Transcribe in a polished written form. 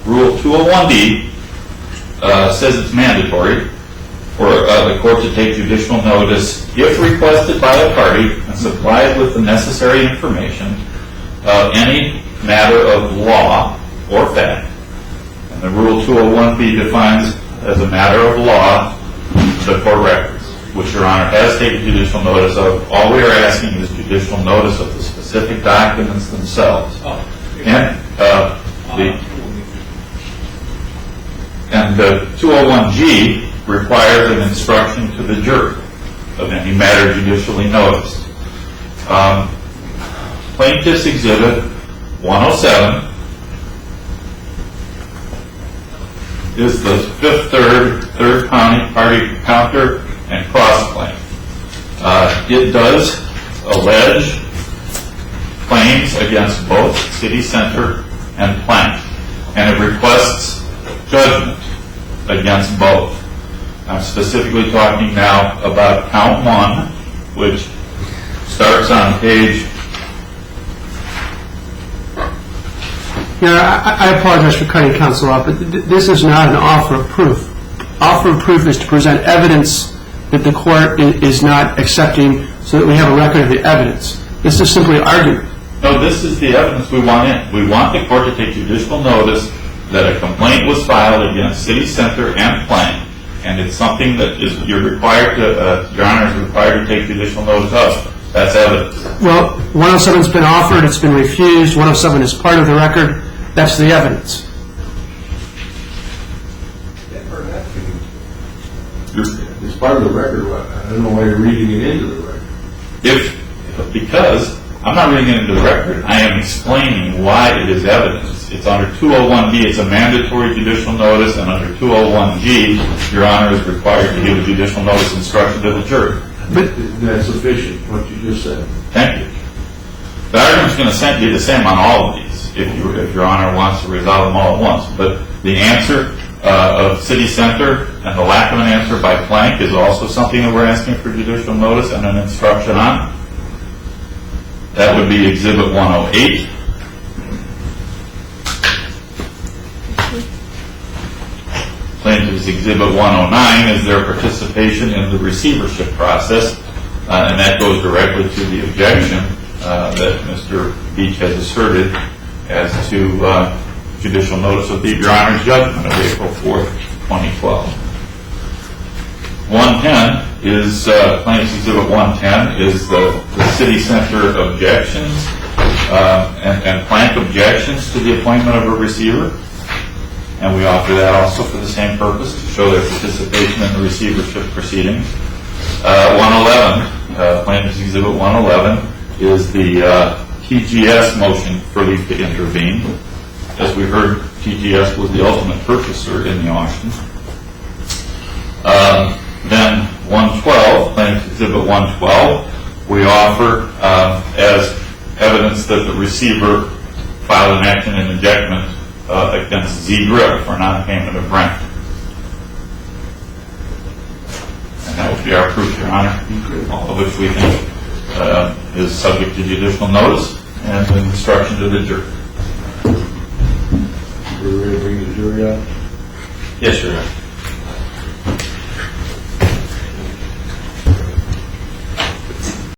Rule 201D says it's mandatory for the court to take judicial notice if requested by a party and supplied with the necessary information of any matter of law or fact. And the Rule 201B defines as a matter of law the court records, which Your Honor has taken judicial notice of. All we are asking is judicial notice of the specific documents themselves. And the 201G requires an instruction to the jury of any matter judicially noticed. Plaintiff's Exhibit 107 is the fifth, third party counter and cross claim. It does allege claims against both City Center and Plank, and it requests judgment against both. I'm specifically talking now about count 1, which starts on page... I apologize for cutting counsel off, but this is not an offer of proof. Offer of proof is to present evidence that the court is not accepting so that we have a record of the evidence. This is simply argument. No, this is the evidence we want in. We want the court to take judicial notice that a complaint was filed against City Center and Plank, and it's something that you're required to, Your Honor, is required to take judicial notice of. That's evidence. Well, 107's been offered, it's been refused, 107 is part of the record, that's the evidence. It's part of the record. I don't know why you're reading it into the record. Because I'm not reading it into the record. I am explaining why it is evidence. It's under 201B, it's a mandatory judicial notice, and under 201G, Your Honor is required to give a judicial notice instruction to the jury. But that's sufficient, what you just said. Thank you. The argument's going to be the same on all of these, if Your Honor wants to resolve them all at once. But the answer of City Center and the lack of an answer by Plank is also something that we're asking for judicial notice and an instruction on. That would be Exhibit 108. Plaintiff's Exhibit 109 is their participation in the receivership process, and that goes directly to the objection that Mr. Beach has asserted as to judicial notice of Your Honor's judgment of April 4th, 2012. 110 is, Plaintiff's Exhibit 110 is the City Center objections and Plank objections to the appointment of a receiver. And we offer that also for the same purpose, to show their participation in the receivership proceedings. 111, Plaintiff's Exhibit 111, is the TGS motion for leave to intervene. As we heard, TGS was the ultimate purchaser in the auction. Then 112, Plaintiff's Exhibit 112, we offer as evidence that the receiver filed an action in ejectment against Z Grip for non-payment of rent. And that would be our proof, Your Honor, all of which we think is subject to judicial notice and an instruction to the jury. We're ready to bring the jury out? Yes, Your Honor.